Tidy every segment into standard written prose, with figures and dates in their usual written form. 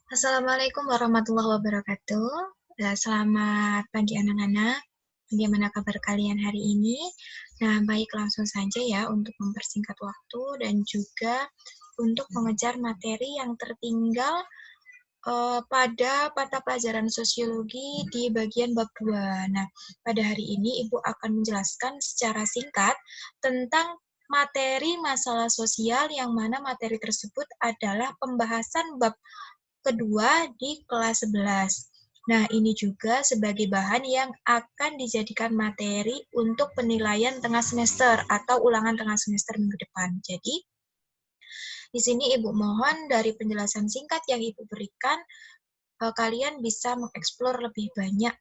Assalamualaikum warahmatullahi wabarakatuh. Selamat pagi anak-anak. Bagaimana kabar kalian hari ini? Nah, baik langsung saja ya untuk mempersingkat waktu dan juga untuk mengejar materi yang tertinggal pada mata pelajaran sosiologi di bagian bab 2. Nah, pada hari ini Ibu akan menjelaskan secara singkat tentang materi masalah sosial yang mana materi tersebut adalah pembahasan bab kedua di kelas 11. Nah, ini juga sebagai bahan yang akan dijadikan materi untuk penilaian tengah semester atau ulangan tengah semester minggu depan. Jadi, di sini Ibu mohon dari penjelasan singkat yang Ibu berikan, kalian bisa mengeksplor lebih banyak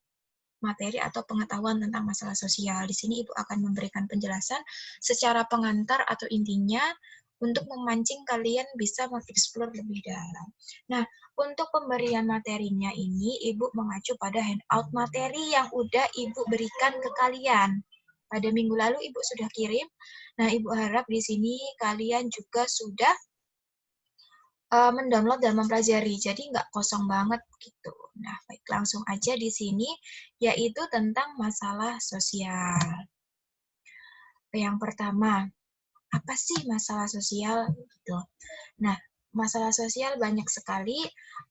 materi atau pengetahuan tentang masalah sosial. Di sini Ibu akan memberikan penjelasan secara pengantar atau intinya untuk memancing kalian bisa mengeksplor lebih dalam. Nah, untuk pemberian materinya ini, Ibu mengacu pada handout materi yang udah Ibu berikan ke kalian. Pada minggu lalu Ibu sudah kirim. Nah, Ibu harap di sini kalian juga sudah mendownload dan mempelajari, jadi nggak kosong banget gitu. Nah, baik langsung aja di sini, yaitu tentang masalah sosial. Yang pertama, apa sih masalah sosial? Gitu. Nah, masalah sosial banyak sekali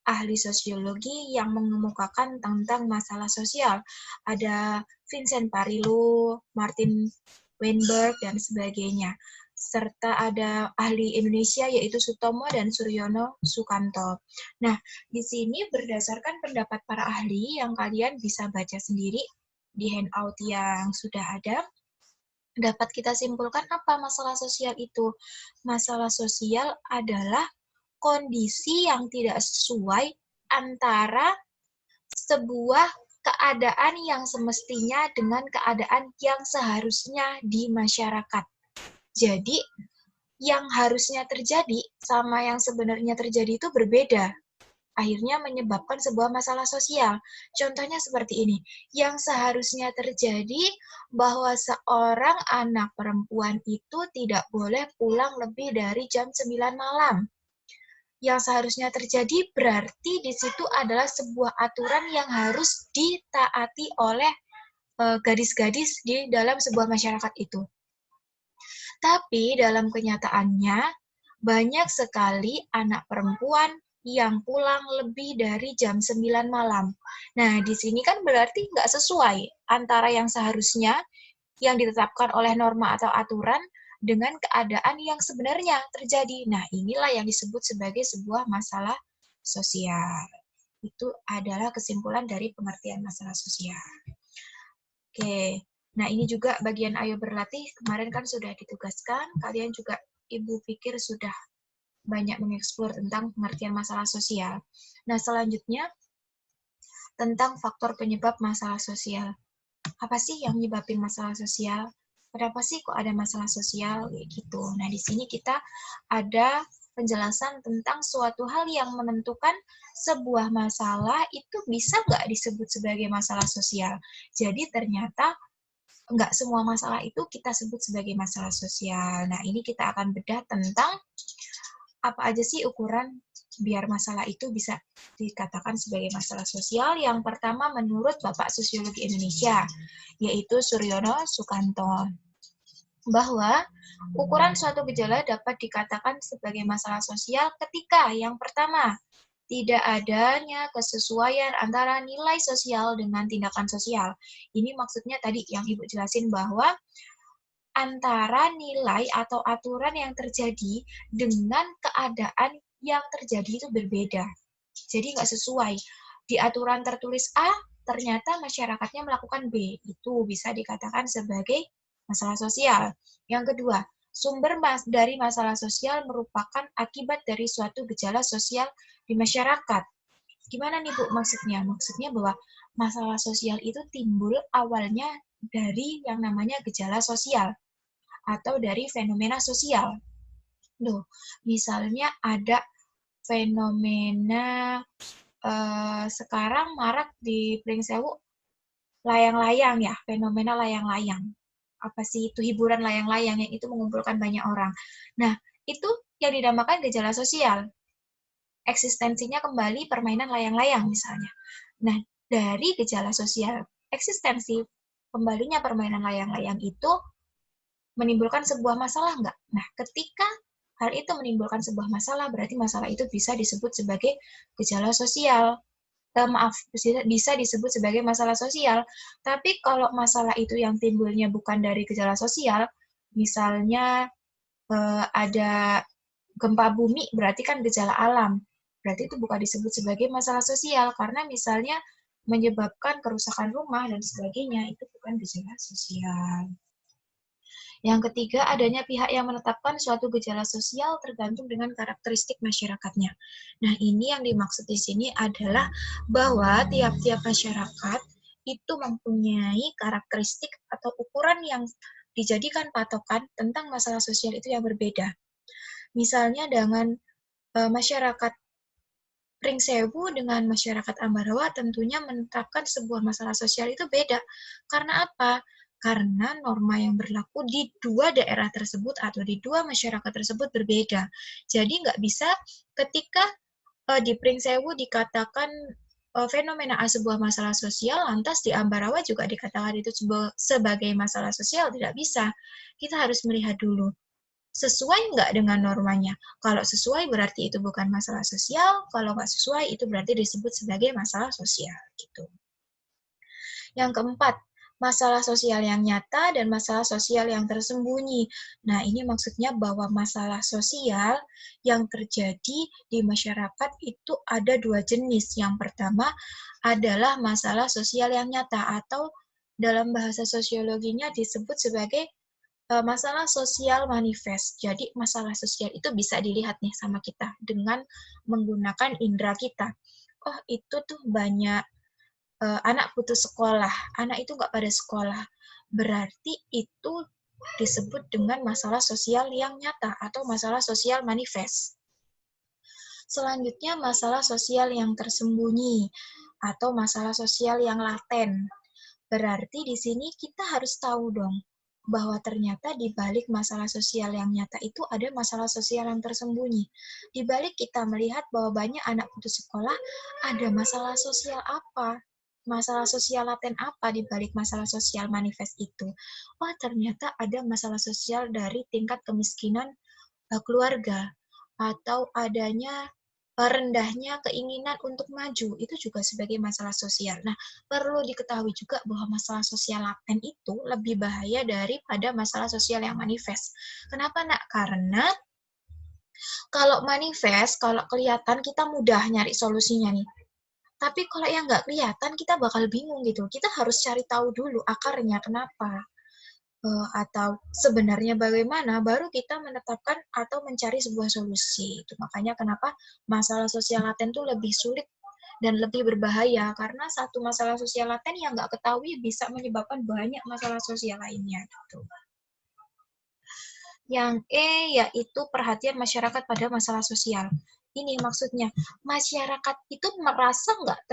ahli sosiologi yang mengemukakan tentang masalah sosial. Ada Vincent Parillo, Martin Weinberg, dan sebagainya. Serta ada ahli Indonesia yaitu Sutomo dan Suryono Sukanto. Nah, di sini berdasarkan pendapat para ahli yang kalian bisa baca sendiri di handout yang sudah ada, dapat kita simpulkan apa masalah sosial itu? Masalah sosial adalah kondisi yang tidak sesuai antara sebuah keadaan yang semestinya dengan keadaan yang seharusnya di masyarakat. Jadi, yang harusnya terjadi sama yang sebenarnya terjadi itu berbeda. Akhirnya menyebabkan sebuah masalah sosial. Contohnya seperti ini, yang seharusnya terjadi bahwa seorang anak perempuan itu tidak boleh pulang lebih dari jam 9 malam. Yang seharusnya terjadi berarti di situ adalah sebuah aturan yang harus ditaati oleh gadis-gadis di dalam sebuah masyarakat itu. Tapi dalam kenyataannya, banyak sekali anak perempuan yang pulang lebih dari jam 9 malam. Nah, di sini kan berarti nggak sesuai antara yang seharusnya yang ditetapkan oleh norma atau aturan dengan keadaan yang sebenarnya terjadi. Nah, inilah yang disebut sebagai sebuah masalah sosial. Itu adalah kesimpulan dari pengertian masalah sosial. Oke, nah ini juga bagian ayo berlatih. Kemarin kan sudah ditugaskan, kalian juga Ibu pikir sudah banyak mengeksplor tentang pengertian masalah sosial. Nah, selanjutnya tentang faktor penyebab masalah sosial. Apa sih yang menyebabkan masalah sosial? Kenapa sih kok ada masalah sosial? Kayak gitu. Nah, di sini kita ada penjelasan tentang suatu hal yang menentukan sebuah masalah itu bisa nggak disebut sebagai masalah sosial. Jadi ternyata nggak semua masalah itu kita sebut sebagai masalah sosial. Nah, ini kita akan bedah tentang apa aja sih ukuran biar masalah itu bisa dikatakan sebagai masalah sosial. Yang pertama menurut Bapak Sosiologi Indonesia, yaitu Suryono Sukanto, bahwa ukuran suatu gejala dapat dikatakan sebagai masalah sosial ketika yang pertama, tidak adanya kesesuaian antara nilai sosial dengan tindakan sosial. Ini maksudnya tadi yang Ibu jelasin bahwa antara nilai atau aturan yang terjadi dengan keadaan yang terjadi itu berbeda. Jadi nggak sesuai. Di aturan tertulis A, ternyata masyarakatnya melakukan B. Itu bisa dikatakan sebagai masalah sosial. Yang kedua, sumber dari masalah sosial merupakan akibat dari suatu gejala sosial di masyarakat. Gimana nih Bu maksudnya? Maksudnya bahwa masalah sosial itu timbul awalnya dari yang namanya gejala sosial atau dari fenomena sosial. Loh, misalnya ada fenomena sekarang marak di Pringsewu layang-layang ya, fenomena layang-layang. Apa sih itu hiburan layang-layang yang itu mengumpulkan banyak orang. Nah, itu yang dinamakan gejala sosial. eksistensinya kembali permainan layang-layang misalnya. Nah, dari gejala sosial eksistensi kembalinya permainan layang-layang itu menimbulkan sebuah masalah nggak? Nah, ketika hal itu menimbulkan sebuah masalah, berarti masalah itu bisa disebut sebagai gejala sosial. Maaf, bisa disebut sebagai masalah sosial. Tapi kalau masalah itu yang timbulnya bukan dari gejala sosial, misalnya ada gempa bumi, berarti kan gejala alam. Berarti itu bukan disebut sebagai masalah sosial, karena misalnya menyebabkan kerusakan rumah dan sebagainya, itu bukan gejala sosial. Yang ketiga, adanya pihak yang menetapkan suatu gejala sosial tergantung dengan karakteristik masyarakatnya. Nah, ini yang dimaksud di sini adalah bahwa tiap-tiap masyarakat itu mempunyai karakteristik atau ukuran yang dijadikan patokan tentang masalah sosial itu yang berbeda. Misalnya dengan masyarakat Pringsewu dengan masyarakat Ambarawa tentunya menetapkan sebuah masalah sosial itu beda. Karena apa? Karena norma yang berlaku di dua daerah tersebut atau di dua masyarakat tersebut berbeda. Jadi nggak bisa ketika di Pringsewu dikatakan fenomena sebuah masalah sosial, lantas di Ambarawa juga dikatakan itu sebagai masalah sosial, tidak bisa. Kita harus melihat dulu sesuai nggak dengan normanya. Kalau sesuai berarti itu bukan masalah sosial, kalau nggak sesuai itu berarti disebut sebagai masalah sosial. Gitu. Yang keempat, masalah sosial yang nyata dan masalah sosial yang tersembunyi. Nah, ini maksudnya bahwa masalah sosial yang terjadi di masyarakat itu ada dua jenis. Yang pertama adalah masalah sosial yang nyata atau dalam bahasa sosiologinya disebut sebagai masalah sosial manifest. Jadi masalah sosial itu bisa dilihat nih sama kita dengan menggunakan indera kita. Oh, itu tuh banyak anak putus sekolah, anak itu nggak pada sekolah. Berarti itu disebut dengan masalah sosial yang nyata atau masalah sosial manifest. Selanjutnya masalah sosial yang tersembunyi atau masalah sosial yang laten. Berarti di sini kita harus tahu dong bahwa ternyata di balik masalah sosial yang nyata itu ada masalah sosial yang tersembunyi. Di balik kita melihat bahwa banyak anak putus sekolah, ada masalah sosial apa? Masalah sosial laten apa di balik masalah sosial manifest itu? Wah, ternyata ada masalah sosial dari tingkat kemiskinan keluarga atau adanya rendahnya keinginan untuk maju, itu juga sebagai masalah sosial. Nah, perlu diketahui juga bahwa masalah sosial laten itu lebih bahaya daripada masalah sosial yang manifest. Kenapa, Nak? Karena kalau manifest, kalau kelihatan kita mudah nyari solusinya nih. Tapi kalau yang nggak kelihatan, kita bakal bingung gitu. Kita harus cari tahu dulu akarnya kenapa. Atau sebenarnya bagaimana, baru kita menetapkan atau mencari sebuah solusi. Itu makanya kenapa masalah sosial laten itu lebih sulit dan lebih berbahaya, karena satu masalah sosial laten yang nggak ketahui bisa menyebabkan banyak masalah sosial lainnya. Gitu. Yang yaitu perhatian masyarakat pada masalah sosial. Ini maksudnya, masyarakat itu merasa nggak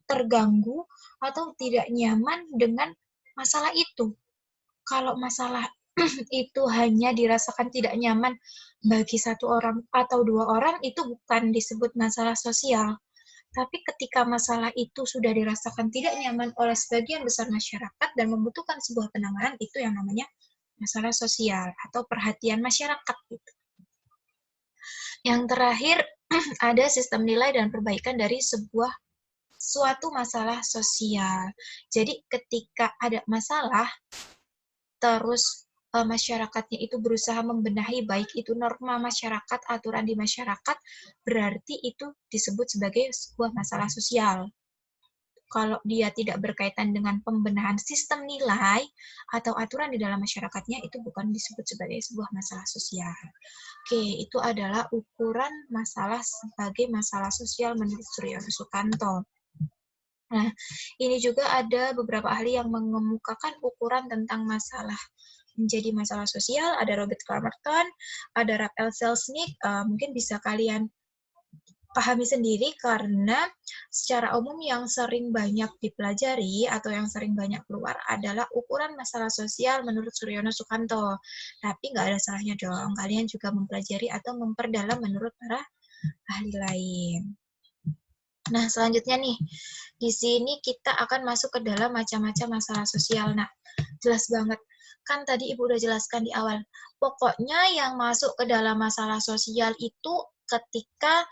terganggu atau tidak nyaman dengan masalah itu. Kalau masalah itu hanya dirasakan tidak nyaman bagi satu orang atau dua orang, itu bukan disebut masalah sosial. Tapi ketika masalah itu sudah dirasakan tidak nyaman oleh sebagian besar masyarakat dan membutuhkan sebuah penanganan, itu yang namanya masalah sosial atau perhatian masyarakat. Gitu. Yang terakhir, ada sistem nilai dan perbaikan dari suatu masalah sosial. Jadi ketika ada masalah, terus masyarakatnya itu berusaha membenahi baik itu norma masyarakat, aturan di masyarakat, berarti itu disebut sebagai sebuah masalah sosial. Kalau dia tidak berkaitan dengan pembenahan sistem nilai atau aturan di dalam masyarakatnya, itu bukan disebut sebagai sebuah masalah sosial. Oke, itu adalah ukuran masalah sebagai masalah sosial menurut Suryono Sukanto. Nah, ini juga ada beberapa ahli yang mengemukakan ukuran tentang masalah menjadi masalah sosial. Ada Robert Clarkson, ada Raphael Selznick, mungkin bisa kalian pahami sendiri karena secara umum yang sering banyak dipelajari atau yang sering banyak keluar adalah ukuran masalah sosial menurut Suryono Sukanto. Tapi nggak ada salahnya dong, kalian juga mempelajari atau memperdalam menurut para ahli lain. Nah, selanjutnya nih, di sini kita akan masuk ke dalam macam-macam masalah sosial. Nah, jelas banget. Kan tadi Ibu udah jelaskan di awal. Pokoknya yang masuk ke dalam masalah sosial itu ketika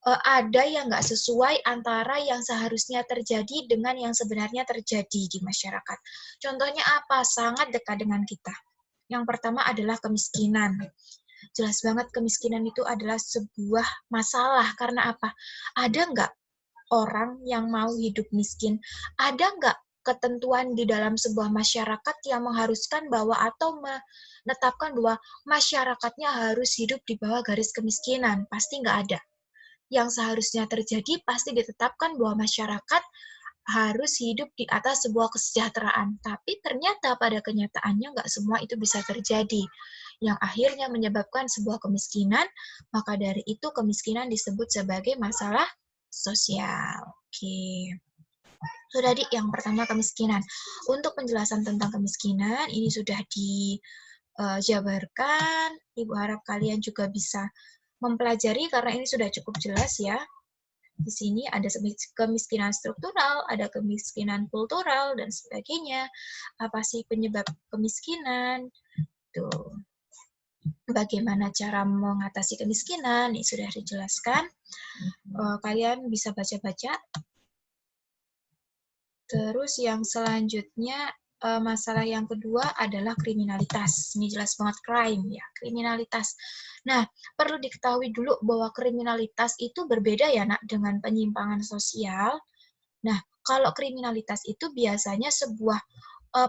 ada yang nggak sesuai antara yang seharusnya terjadi dengan yang sebenarnya terjadi di masyarakat. Contohnya apa? Sangat dekat dengan kita. Yang pertama adalah kemiskinan. Jelas banget kemiskinan itu adalah sebuah masalah. Karena apa? Ada nggak orang yang mau hidup miskin? Ada nggak ketentuan di dalam sebuah masyarakat yang mengharuskan bahwa atau menetapkan bahwa masyarakatnya harus hidup di bawah garis kemiskinan? Pasti nggak ada. Yang seharusnya terjadi pasti ditetapkan bahwa masyarakat harus hidup di atas sebuah kesejahteraan. Tapi ternyata pada kenyataannya nggak semua itu bisa terjadi. Yang akhirnya menyebabkan sebuah kemiskinan, maka dari itu kemiskinan disebut sebagai masalah sosial. Oke. Sudah di yang pertama kemiskinan. Untuk penjelasan tentang kemiskinan, ini sudah dijabarkan. Ibu harap kalian juga bisa mempelajari karena ini sudah cukup jelas ya. Di sini ada kemiskinan struktural, ada kemiskinan kultural, dan sebagainya. Apa sih penyebab kemiskinan? Tuh. Bagaimana cara mengatasi kemiskinan? Ini sudah dijelaskan. Kalian bisa baca-baca. Terus yang selanjutnya, masalah yang kedua adalah kriminalitas. Ini jelas banget crime ya, kriminalitas. Nah, perlu diketahui dulu bahwa kriminalitas itu berbeda ya nak dengan penyimpangan sosial. Nah, kalau kriminalitas itu biasanya sebuah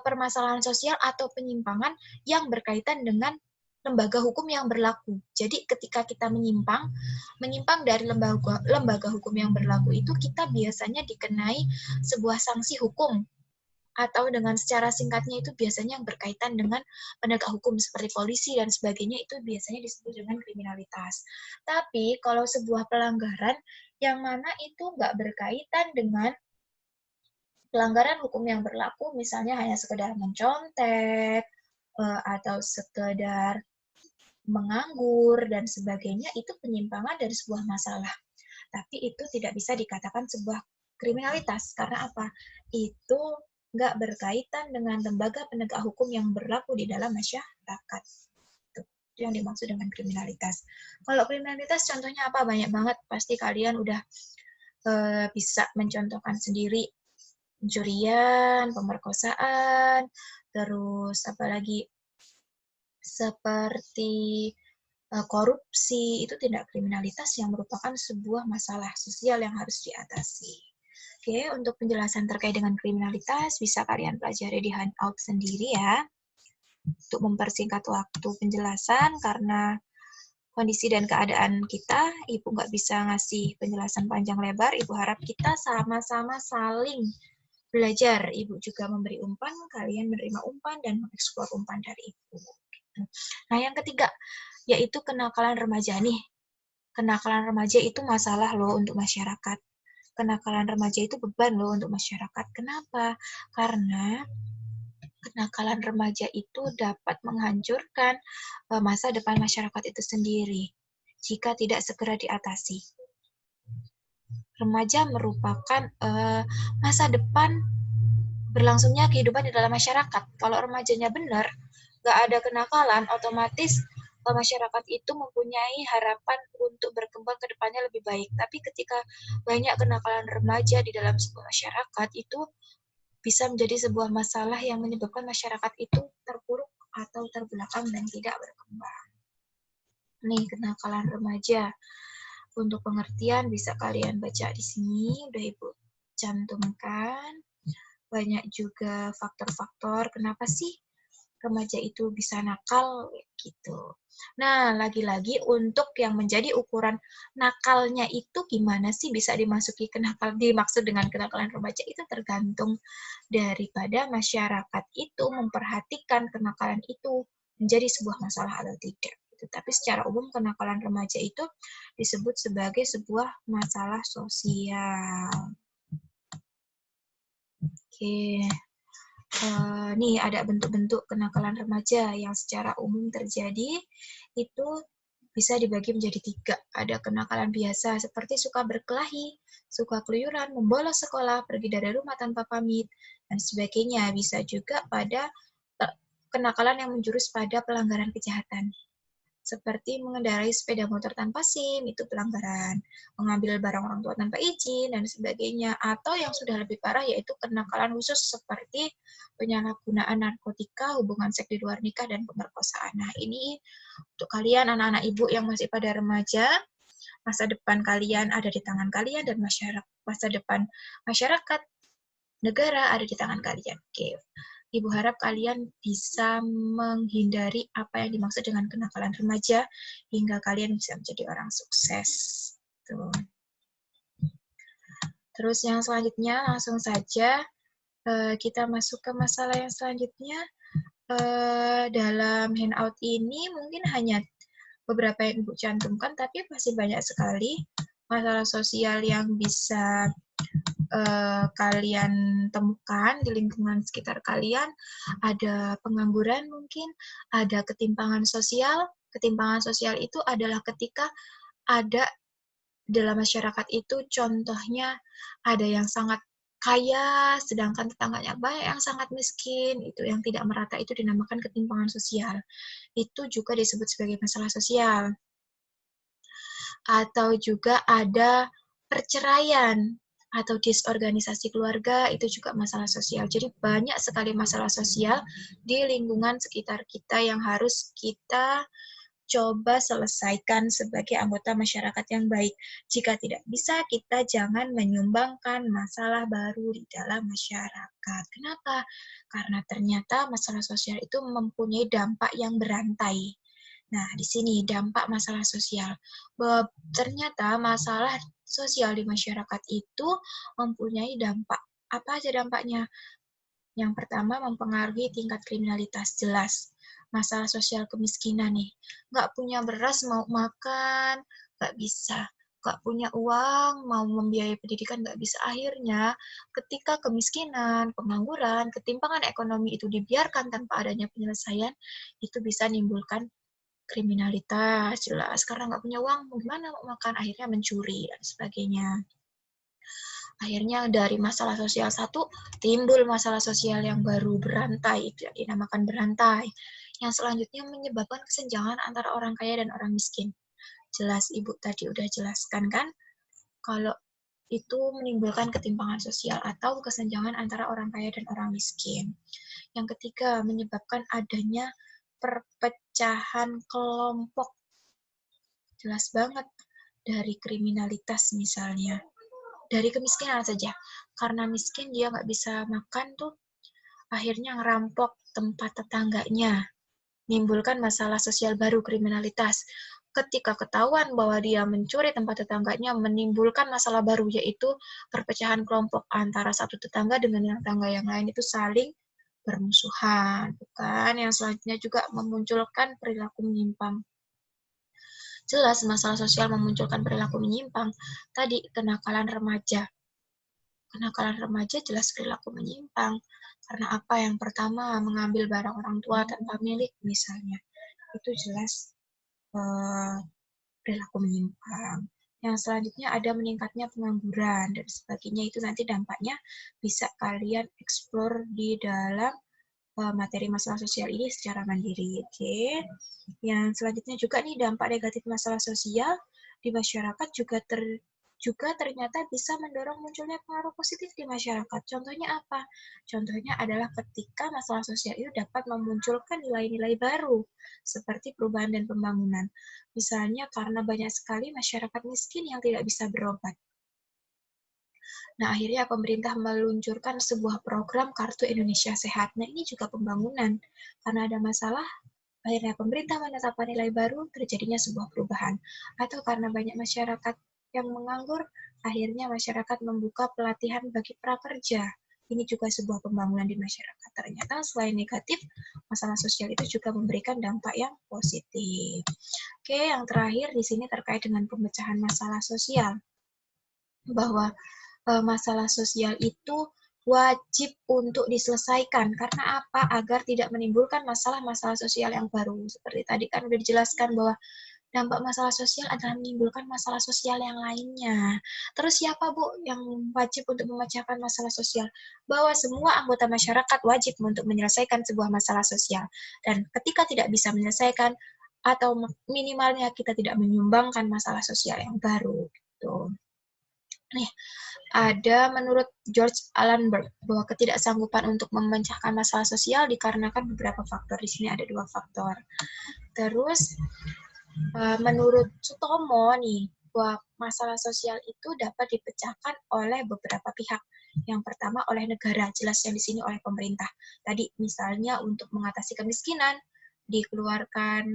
permasalahan sosial atau penyimpangan yang berkaitan dengan lembaga hukum yang berlaku. Jadi ketika kita menyimpang dari lembaga hukum yang berlaku itu kita biasanya dikenai sebuah sanksi hukum, atau dengan secara singkatnya itu biasanya yang berkaitan dengan penegak hukum seperti polisi dan sebagainya, itu biasanya disebut dengan kriminalitas. Tapi kalau sebuah pelanggaran yang mana itu nggak berkaitan dengan pelanggaran hukum yang berlaku, misalnya hanya sekedar mencontek atau sekedar menganggur dan sebagainya, itu penyimpangan dari sebuah masalah. Tapi itu tidak bisa dikatakan sebuah kriminalitas. Karena apa? Itu nggak berkaitan dengan lembaga penegak hukum yang berlaku di dalam masyarakat. Itu yang dimaksud dengan kriminalitas. Kalau kriminalitas contohnya apa? Banyak banget. Pasti kalian udah bisa mencontohkan sendiri. Pencurian, pemerkosaan, terus apalagi seperti korupsi, itu tindak kriminalitas yang merupakan sebuah masalah sosial yang harus diatasi. Oke, untuk penjelasan terkait dengan kriminalitas bisa kalian pelajari di handout sendiri ya. Untuk mempersingkat waktu penjelasan karena kondisi dan keadaan kita, Ibu nggak bisa ngasih penjelasan panjang lebar. Ibu harap kita sama-sama saling belajar. Ibu juga memberi umpan, kalian menerima umpan dan mengeksplor umpan dari Ibu. Nah, yang ketiga, yaitu kenakalan remaja nih. Kenakalan remaja itu masalah loh untuk masyarakat. Kenakalan remaja itu beban loh untuk masyarakat. Kenapa? Karena kenakalan remaja itu dapat menghancurkan masa depan masyarakat itu sendiri jika tidak segera diatasi. Remaja merupakan masa depan berlangsungnya kehidupan di dalam masyarakat. Kalau remajanya benar, nggak ada kenakalan, otomatis masyarakat itu mempunyai harapan untuk berkembang ke depannya lebih baik. Tapi ketika banyak kenakalan remaja di dalam sebuah masyarakat, itu bisa menjadi sebuah masalah yang menyebabkan masyarakat itu terpuruk atau terbelakang dan tidak berkembang. Nih, kenakalan remaja. Untuk pengertian bisa kalian baca di sini, udah Ibu cantumkan. Banyak juga faktor-faktor kenapa sih remaja itu bisa nakal gitu. Nah, lagi-lagi untuk yang menjadi ukuran nakalnya itu gimana sih bisa dimaksud dengan kenakalan remaja, itu tergantung daripada masyarakat itu memperhatikan kenakalan itu menjadi sebuah masalah atau tidak. Tapi secara umum kenakalan remaja itu disebut sebagai sebuah masalah sosial. Oke. Nih ada bentuk-bentuk kenakalan remaja yang secara umum terjadi, itu bisa dibagi menjadi 3. Ada kenakalan biasa seperti suka berkelahi, suka keluyuran, membolos sekolah, pergi dari rumah tanpa pamit, dan sebagainya. Bisa juga pada kenakalan yang menjurus pada pelanggaran kejahatan. Seperti mengendarai sepeda motor tanpa SIM, itu pelanggaran. Mengambil barang orang tua tanpa izin, dan sebagainya. Atau yang sudah lebih parah, yaitu kenakalan khusus seperti penyalahgunaan narkotika, hubungan seks di luar nikah, dan pemerkosaan. Nah, ini untuk kalian anak-anak ibu yang masih pada remaja, masa depan kalian ada di tangan kalian, dan masa depan masyarakat, negara ada di tangan kalian. Oke. Ibu harap kalian bisa menghindari apa yang dimaksud dengan kenakalan remaja hingga kalian bisa menjadi orang sukses. Tuh. Terus yang selanjutnya langsung saja kita masuk ke masalah yang selanjutnya. Dalam handout ini mungkin hanya beberapa yang Ibu cantumkan, tapi masih banyak sekali masalah sosial yang bisa kalian temukan di lingkungan sekitar kalian. Ada pengangguran mungkin, ada ketimpangan sosial. Ketimpangan sosial itu adalah ketika ada dalam masyarakat itu contohnya ada yang sangat kaya, sedangkan tetangganya banyak yang sangat miskin, itu yang tidak merata itu dinamakan ketimpangan sosial. Itu juga disebut sebagai masalah sosial. Atau juga ada perceraian atau disorganisasi keluarga, itu juga masalah sosial. Jadi banyak sekali masalah sosial di lingkungan sekitar kita yang harus kita coba selesaikan sebagai anggota masyarakat yang baik. Jika tidak bisa, kita jangan menyumbangkan masalah baru di dalam masyarakat. Kenapa? Karena ternyata masalah sosial itu mempunyai dampak yang berantai. Nah, di sini dampak masalah sosial. Bahwa ternyata masalah sosial di masyarakat itu mempunyai dampak. Apa aja dampaknya? Yang pertama, mempengaruhi tingkat kriminalitas. Jelas. Masalah sosial kemiskinan nih. Nggak punya beras, mau makan, nggak bisa. Nggak punya uang, mau membiayai pendidikan, nggak bisa. Akhirnya, ketika kemiskinan, pengangguran, ketimpangan ekonomi itu dibiarkan tanpa adanya penyelesaian, itu bisa menimbulkan kriminalitas, jelas. Karena nggak punya uang, gimana mau makan? Akhirnya mencuri, dan sebagainya. Akhirnya dari masalah sosial satu, timbul masalah sosial yang baru, berantai, itu yang dinamakan berantai. Yang selanjutnya menyebabkan kesenjangan antara orang kaya dan orang miskin. Jelas, Ibu tadi udah jelaskan kan, kalau itu menimbulkan ketimpangan sosial atau kesenjangan antara orang kaya dan orang miskin. Yang ketiga, menyebabkan adanya perpecahan kelompok. Jelas banget, dari kriminalitas misalnya. Dari kemiskinan saja. Karena miskin dia nggak bisa makan tuh, akhirnya ngerampok tempat tetangganya. Menimbulkan masalah sosial baru, kriminalitas. Ketika ketahuan bahwa dia mencuri tempat tetangganya, menimbulkan masalah baru, yaitu perpecahan kelompok antara satu tetangga dengan yang tetangga yang lain itu saling bermusuhan. Bukan? Yang selanjutnya juga memunculkan perilaku menyimpang. Jelas masalah sosial memunculkan perilaku menyimpang. Tadi, kenakalan remaja. Kenakalan remaja jelas perilaku menyimpang. Karena apa? Yang pertama, mengambil barang orang tua tanpa milik misalnya. Itu jelas perilaku menyimpang. Yang selanjutnya ada meningkatnya pengangguran dan sebagainya. Itu nanti dampaknya bisa kalian explore di dalam materi masalah sosial ini secara mandiri. Oke. Yang selanjutnya juga nih dampak negatif masalah sosial di masyarakat juga ternyata bisa mendorong munculnya pengaruh positif di masyarakat. Contohnya apa? Contohnya adalah ketika masalah sosial itu dapat memunculkan nilai-nilai baru seperti perubahan dan pembangunan. Misalnya karena banyak sekali masyarakat miskin yang tidak bisa berobat. Nah, akhirnya pemerintah meluncurkan sebuah program Kartu Indonesia Sehat. Nah, ini juga pembangunan. Karena ada masalah, akhirnya pemerintah menetapkan nilai baru, terjadinya sebuah perubahan. Atau karena banyak masyarakat yang menganggur, akhirnya masyarakat membuka pelatihan bagi prakerja. Ini juga sebuah pembangunan di masyarakat. Ternyata selain negatif, masalah sosial itu juga memberikan dampak yang positif. Oke, yang terakhir di sini terkait dengan pemecahan masalah sosial. Bahwa masalah sosial itu wajib untuk diselesaikan. Karena apa? Agar tidak menimbulkan masalah-masalah sosial yang baru. Seperti tadi kan sudah dijelaskan bahwa Dampak masalah sosial adalah menimbulkan masalah sosial yang lainnya. Terus siapa, Bu, yang wajib untuk memecahkan masalah sosial? Bahwa semua anggota masyarakat wajib untuk menyelesaikan sebuah masalah sosial. Dan ketika tidak bisa menyelesaikan, atau minimalnya kita tidak menyumbangkan masalah sosial yang baru. Gitu. Nih, ada menurut George Alan Berg bahwa ketidaksanggupan untuk memecahkan masalah sosial dikarenakan beberapa faktor. Di sini ada 2 faktor. Terus menurut Sutomo nih, bahwa masalah sosial itu dapat dipecahkan oleh beberapa pihak. Yang pertama oleh negara, jelas yang di sini oleh pemerintah. Tadi misalnya untuk mengatasi kemiskinan, dikelompokkan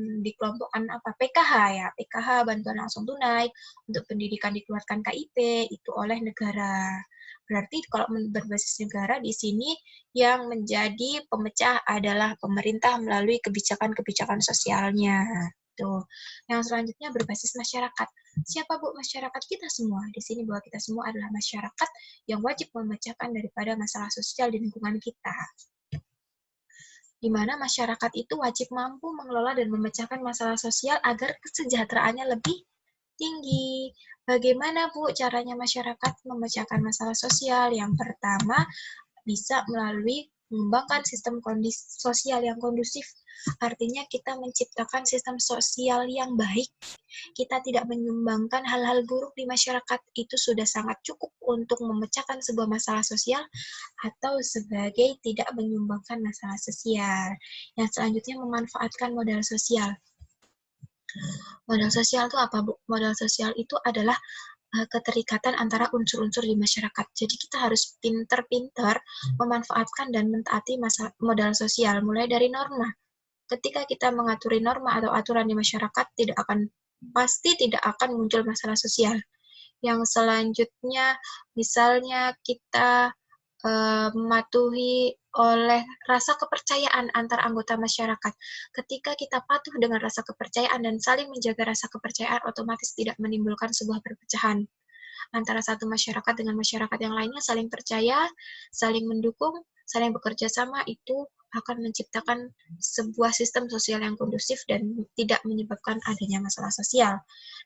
PKH ya, PKH bantuan langsung tunai, untuk pendidikan dikeluarkan KIP itu oleh negara. Berarti kalau berbasis negara di sini yang menjadi pemecah adalah pemerintah melalui kebijakan-kebijakan sosialnya. Tuh. Yang selanjutnya berbasis masyarakat. Siapa, Bu? Masyarakat kita semua. Di sini bahwa kita semua adalah masyarakat yang wajib memecahkan daripada masalah sosial di lingkungan kita. Di mana masyarakat itu wajib mampu mengelola dan memecahkan masalah sosial agar kesejahteraannya lebih tinggi. Bagaimana, Bu, caranya masyarakat memecahkan masalah sosial? Yang pertama, bisa melalui mengembangkan sistem sosial yang kondusif. Artinya kita menciptakan sistem sosial yang baik. Kita tidak menyumbangkan hal-hal buruk di masyarakat. Itu sudah sangat cukup untuk memecahkan sebuah masalah sosial atau sebagai tidak menyumbangkan masalah sosial. Yang selanjutnya memanfaatkan modal sosial. Modal sosial itu apa, Bu? Modal sosial itu adalah keterikatan antara unsur-unsur di masyarakat. Jadi kita harus pintar-pintar memanfaatkan dan mentaati modal sosial, mulai dari norma. Ketika kita mengaturi norma atau aturan di masyarakat, pasti tidak akan muncul masalah sosial. Yang selanjutnya, misalnya kita mematuhi oleh rasa kepercayaan antar anggota masyarakat. Ketika kita patuh dengan rasa kepercayaan dan saling menjaga rasa kepercayaan, otomatis tidak menimbulkan sebuah perpecahan antara satu masyarakat dengan masyarakat yang lainnya. Saling percaya, saling mendukung, saling bekerja sama, itu akan menciptakan sebuah sistem sosial yang kondusif dan tidak menyebabkan adanya masalah sosial.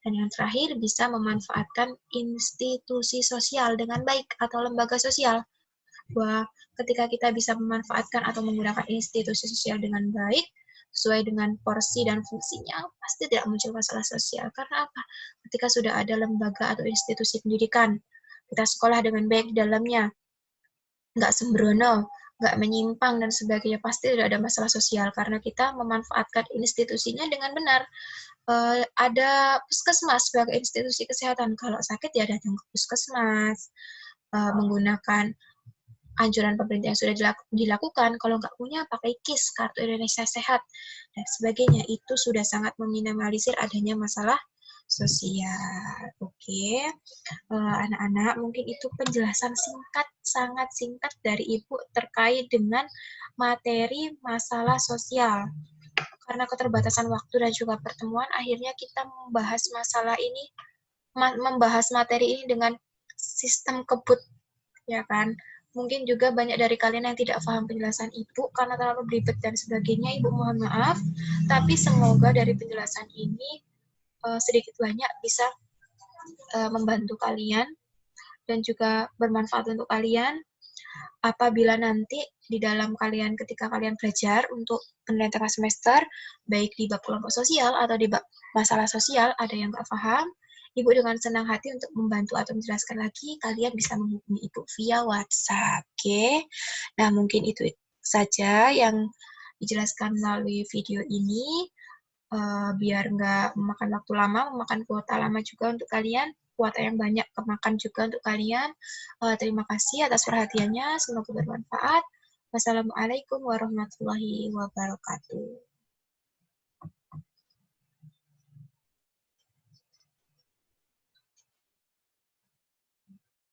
Dan yang terakhir, bisa memanfaatkan institusi sosial dengan baik atau lembaga sosial. Bahwa ketika kita bisa memanfaatkan atau menggunakan institusi sosial dengan baik, sesuai dengan porsi dan fungsinya, pasti tidak muncul masalah sosial. Karena apa? Ketika sudah ada lembaga atau institusi pendidikan, kita sekolah dengan baik di dalamnya, nggak sembrono, nggak menyimpang, dan sebagainya, pasti tidak ada masalah sosial, karena kita memanfaatkan institusinya dengan benar. Ada puskesmas sebagai institusi kesehatan, kalau sakit ya datang ke puskesmas, menggunakan anjuran pemerintah yang sudah dilakukan. Kalau nggak punya, pakai KIS, Kartu Indonesia Sehat, dan sebagainya. Itu sudah sangat meminimalisir adanya masalah sosial. Oke, anak-anak, mungkin itu penjelasan singkat, sangat singkat dari Ibu terkait dengan materi masalah sosial. Karena keterbatasan waktu dan juga pertemuan, akhirnya kita membahas materi ini dengan sistem kebut, ya kan? Mungkin juga banyak dari kalian yang tidak paham penjelasan Ibu karena terlalu belibet dan sebagainya. Ibu mohon maaf, tapi semoga dari penjelasan ini sedikit banyak bisa membantu kalian dan juga bermanfaat untuk kalian. Apabila nanti di dalam ketika kalian belajar untuk penilaian tengah semester, baik di bab kelompok sosial atau di bab masalah sosial, ada yang nggak paham, Ibu dengan senang hati untuk membantu atau menjelaskan lagi, kalian bisa menghubungi Ibu via WhatsApp. Oke? Nah, mungkin itu saja yang dijelaskan melalui video ini, biar nggak memakan waktu lama, memakan kuota lama juga untuk kalian, kuota yang banyak kemakan juga untuk kalian. Terima kasih atas perhatiannya, semoga bermanfaat. Wassalamualaikum warahmatullahi wabarakatuh.